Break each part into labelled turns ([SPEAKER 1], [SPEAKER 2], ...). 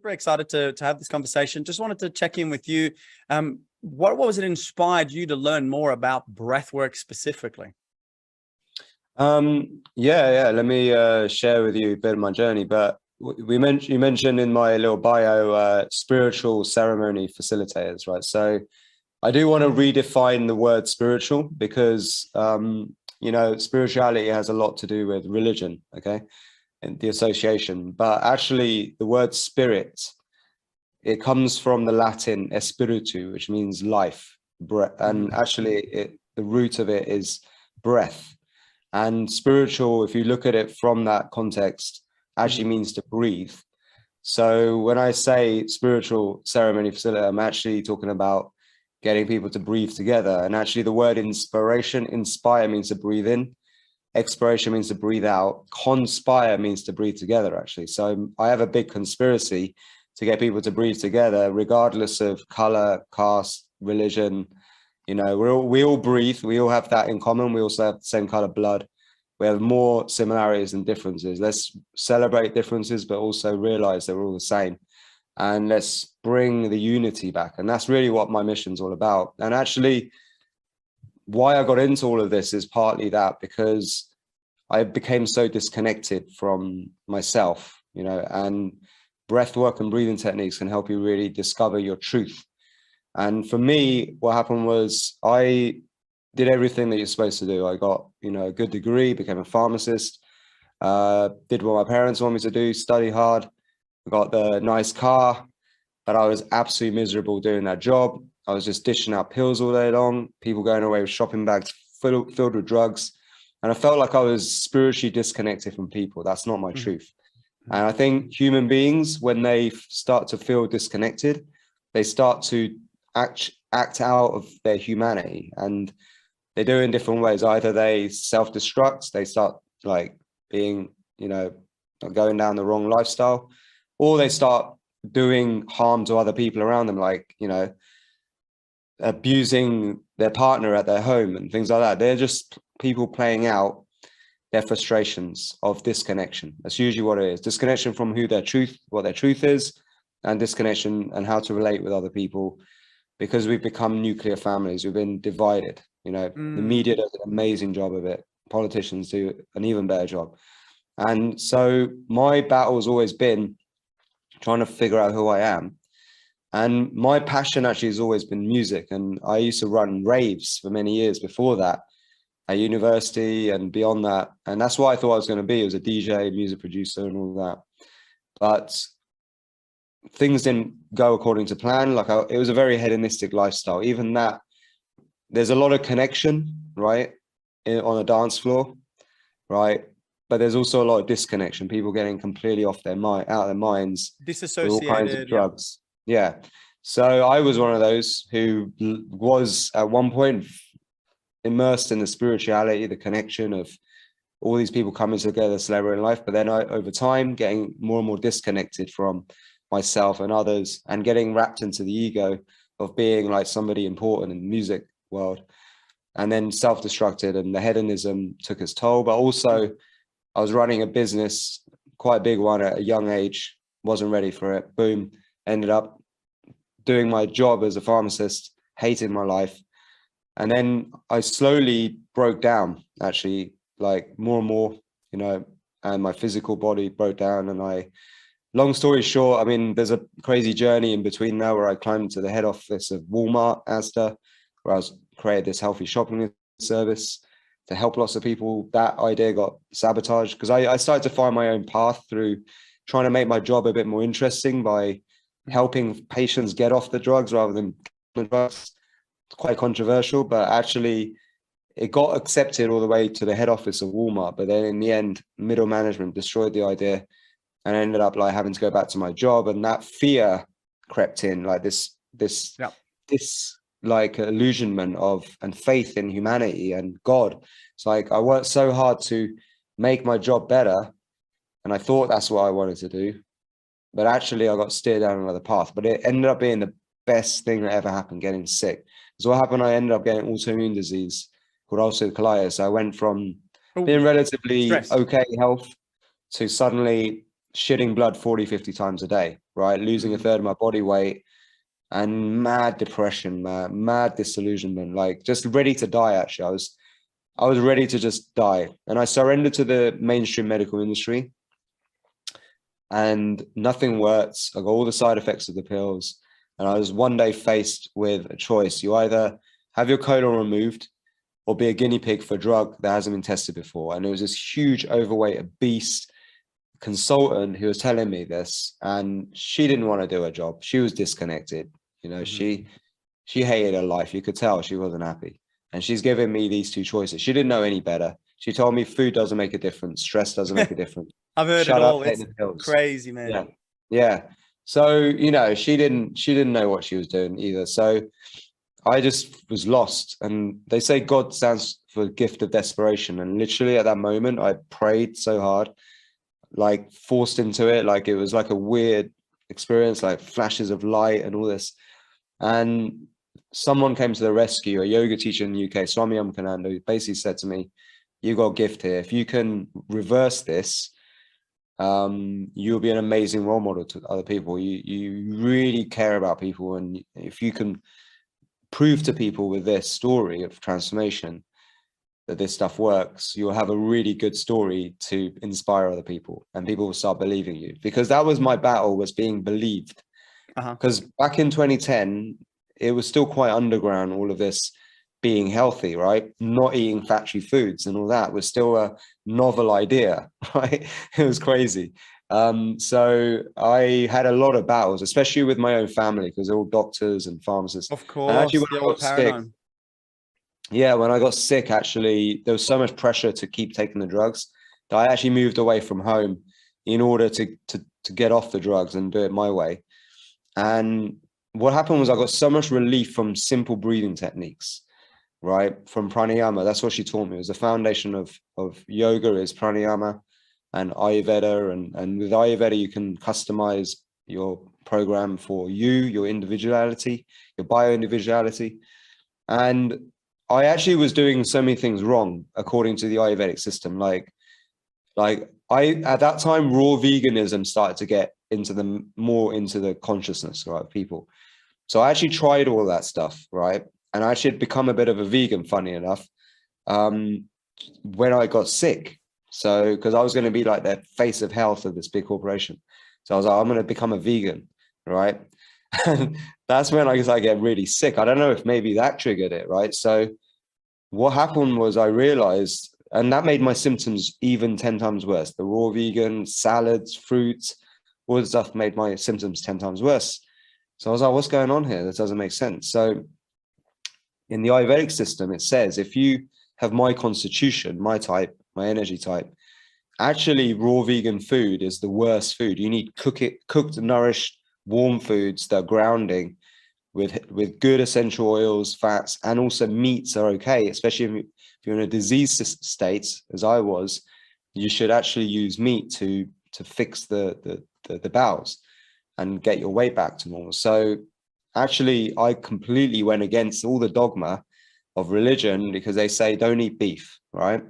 [SPEAKER 1] super excited to have this conversation. Just wanted to check in with you. What was it inspired you to learn more about breathwork specifically?
[SPEAKER 2] Let me share with you a bit of my journey. But you mentioned in my little bio spiritual ceremony facilitators, right? So I do want to redefine the word spiritual because spirituality has a lot to do with religion, okay, and the association. But actually, the word spirit, it comes from the Latin espiritu, which means life, breath, and actually, the root of it is breath. And spiritual, if you look at it from that context, actually means to breathe. So when I say spiritual ceremony facilitator, I'm actually talking about getting people to breathe together. And actually the word inspiration, inspire means to breathe in, expiration means to breathe out, conspire means to breathe together, actually. So I have a big conspiracy to get people to breathe together, regardless of color, caste, religion. You know, we all breathe. We all have that in common. We also have the same color blood. We have more similarities than differences. Let's celebrate differences, but also realize that we're all the same. And let's bring the unity back. And that's really what my mission's all about. And actually, why I got into all of this is partly that, because I became so disconnected from myself, you know, and breath work and breathing techniques can help you really discover your truth. And for me, what happened was I did everything that you're supposed to do. I got, a good degree, became a pharmacist, did what my parents want me to do, study hard, got the nice car, but I was absolutely miserable doing that job. I was just dishing out pills all day long, people going away with shopping bags filled with drugs. And I felt like I was spiritually disconnected from people. That's not my truth. And I think human beings, when they start to feel disconnected, they start to act out of their humanity, and they do it in different ways. Either they self-destruct, they start like being, going down the wrong lifestyle, or they start doing harm to other people around them, like, abusing their partner at their home and things like that. They're just people playing out their frustrations of disconnection. That's usually what it is. Disconnection from what their truth is, and disconnection and how to relate with other people, because we've become nuclear families. We've been divided. The media does an amazing job of it. Politicians do an even better job. And so my battle has always been trying to figure out who I am. And my passion actually has always been music. And I used to run raves for many years before that at university and beyond that. And that's what I thought I was going to be. I was a DJ, music producer and all that. But things didn't go according to plan. It was a very hedonistic lifestyle. Even that, there's a lot of connection, right, on a dance floor, right? But there's also a lot of disconnection. People getting completely out of their minds,
[SPEAKER 1] disassociated,
[SPEAKER 2] with all kinds of drugs. Yeah. So I was one of those who was at one point immersed in the spirituality, the connection of all these people coming together, celebrating life. But then over time, getting more and more disconnected from myself and others, and getting wrapped into the ego of being like somebody important in the music world, and then self-destructed, and the hedonism took its toll. But also I was running a business, quite a big one, at a young age, wasn't ready for it. Boom, ended up doing my job as a pharmacist, hating my life. And then I slowly broke down, actually, like more and more, and my physical body broke down. And long story short, there's a crazy journey in between now where I climbed to the head office of Walmart, Asda, where I created this healthy shopping service to help lots of people. That idea got sabotaged because I started to find my own path through trying to make my job a bit more interesting by helping patients get off the drugs rather than the drugs. It's quite controversial, but actually it got accepted all the way to the head office of Walmart. But then in the end, middle management destroyed the idea, and I ended up like having to go back to my job, and that fear crept in, like this like illusionment of and faith in humanity and God. It's like I worked so hard to make my job better, and I thought that's what I wanted to do, but actually I got steered down another path. But it ended up being the best thing that ever happened, getting sick. So what happened, I ended up getting autoimmune disease called ulcerative colitis. I went from being relatively okay health to suddenly shitting blood 40-50 times a day. right? Losing a third of my body weight and mad depression, mad disillusionment, like just ready to die. Actually, I was ready to just die. And I surrendered to the mainstream medical industry and nothing worked. I got all the side effects of the pills. And I was one day faced with a choice. You either have your colon removed or be a guinea pig for a drug that hasn't been tested before. And it was this huge, overweight, obese consultant who was telling me this, and she didn't want to do her job. She was disconnected. You know, she hated her life. You could tell she wasn't happy. And she's giving me these two choices. She didn't know any better. She told me food doesn't make a difference. Stress doesn't make a difference.
[SPEAKER 1] I've heard
[SPEAKER 2] Shut
[SPEAKER 1] it all.
[SPEAKER 2] up,
[SPEAKER 1] It's
[SPEAKER 2] take the pills.
[SPEAKER 1] crazy, man.
[SPEAKER 2] Yeah. Yeah. So, you know, she didn't know what she was doing either. So I just was lost. And they say God stands for the gift of desperation. And literally at that moment, I prayed so hard, like forced into it. Like it was like a weird experience, like flashes of light and all this. And someone came to the rescue, a yoga teacher in the UK, Swami Amkananda, basically said to me, you got a gift here. If you can reverse this, you'll be an amazing role model to other people. You really care about people. And if you can prove to people with this story of transformation that this stuff works, you'll have a really good story to inspire other people, and people will start believing you. Because that was my battle, was being believed. Because back in 2010, it was still quite underground, all of this being healthy, right? Not eating factory foods and all that was still a novel idea, right? It was crazy. So I had a lot of battles, especially with my own family, because they're all doctors and pharmacists.
[SPEAKER 1] Of course,
[SPEAKER 2] and actually,
[SPEAKER 1] the old paradigm.
[SPEAKER 2] when I got sick, actually, there was so much pressure to keep taking the drugs that I actually moved away from home in order to get off the drugs and do it my way. And what happened was I got so much relief from simple breathing techniques, right? From pranayama. That's what she taught me. It was the foundation of yoga is pranayama and Ayurveda. And with Ayurveda, you can customize your program for you, your individuality, your bio-individuality. And I actually was doing so many things wrong according to the Ayurvedic system. Like at that time, raw veganism started to get into the consciousness, right, of people. So I actually tried all that stuff, right? And I actually had become a bit of a vegan, funny enough, when I got sick. So, because I was going to be like the face of health of this big corporation. So I was like, I'm going to become a vegan, right? And that's when I guess I get really sick. I don't know if maybe that triggered it, right? So what happened was I realized, and that made my symptoms even 10 times worse. The raw vegan, salads, fruits, all the stuff made my symptoms 10 times worse. So I was like, what's going on here? That doesn't make sense. So in the Ayurvedic system, it says, if you have my constitution, my type, my energy type, actually raw vegan food is the worst food. You need cooked, nourished, warm foods that are grounding with good essential oils, fats, and also meats are okay, especially if you're in a disease state, as I was. You should actually use meat to fix the bowels and get your weight back to normal. So actually, I completely went against all the dogma of religion because they say don't eat beef, right?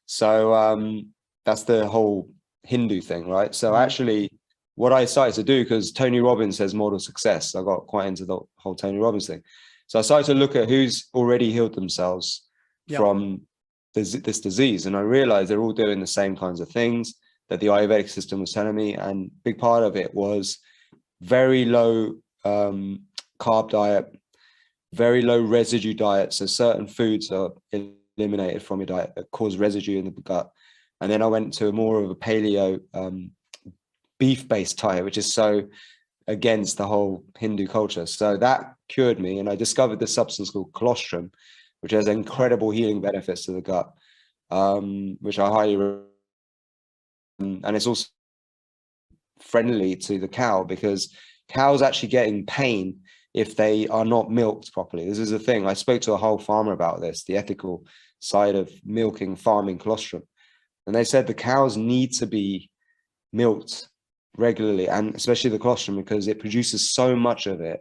[SPEAKER 2] So that's the whole Hindu thing, right? So actually, what I started to do, because Tony Robbins says model success, I got quite into the whole Tony Robbins thing. So I started to look at who's already healed themselves from this disease. And I realized they're all doing the same kinds of things that the Ayurvedic system was telling me. And a big part of it was very low carb diet, very low residue diet. So certain foods are eliminated from your diet that cause residue in the gut. And then I went to more of a paleo beef-based diet, which is so against the whole Hindu culture. So that cured me. And I discovered this substance called colostrum, which has incredible healing benefits to the gut, which I highly recommend. And it's also friendly to the cow, because cows actually getting pain if they are not milked properly. This is the thing. I spoke to a whole farmer about this, the ethical side of milking, farming colostrum. And they said the cows need to be milked regularly, and especially the colostrum, because it produces so much of it.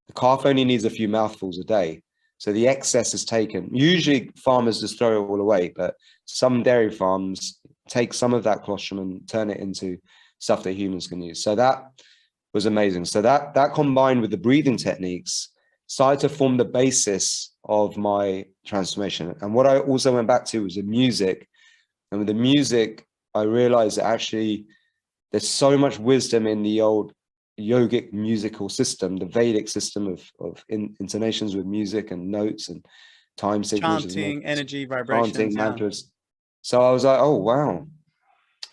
[SPEAKER 2] The calf only needs a few mouthfuls a day. So the excess is taken. Usually farmers just throw it all away, but some dairy farms take some of that colostrum and turn it into stuff that humans can use. So that was amazing. So that combined with the breathing techniques started to form the basis of my transformation. And what I also went back to was the music. And with the music, I realized that actually there's so much wisdom in the old yogic musical system, the Vedic system of intonations with music and notes and time signatures,
[SPEAKER 1] chanting, energy, vibrations,
[SPEAKER 2] chanting, mantras. So I was like, oh, wow.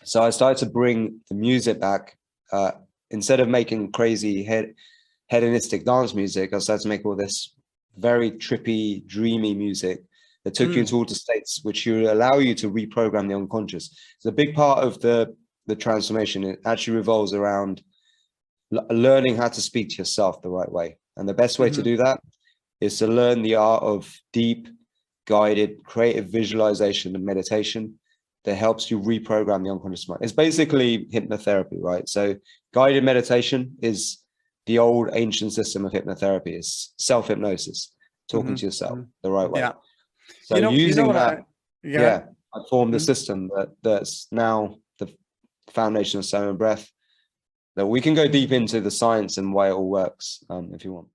[SPEAKER 2] So I started to bring the music back. Instead of making crazy hedonistic dance music, I started to make all this very trippy, dreamy music that took you into altered states, which will allow you to reprogram the unconscious. So a big part of the transformation, it actually revolves around learning how to speak to yourself the right way. And the best way to do that is to learn the art of deep, guided, creative visualization and meditation that helps you reprogram the unconscious mind. It's basically hypnotherapy, right? So guided meditation is the old ancient system of hypnotherapy. It's self-hypnosis, talking to yourself the right way.
[SPEAKER 1] Yeah.
[SPEAKER 2] So using that, I formed a system that's now the foundation of Soma breath, that we can go deep into the science and why it all works if you want.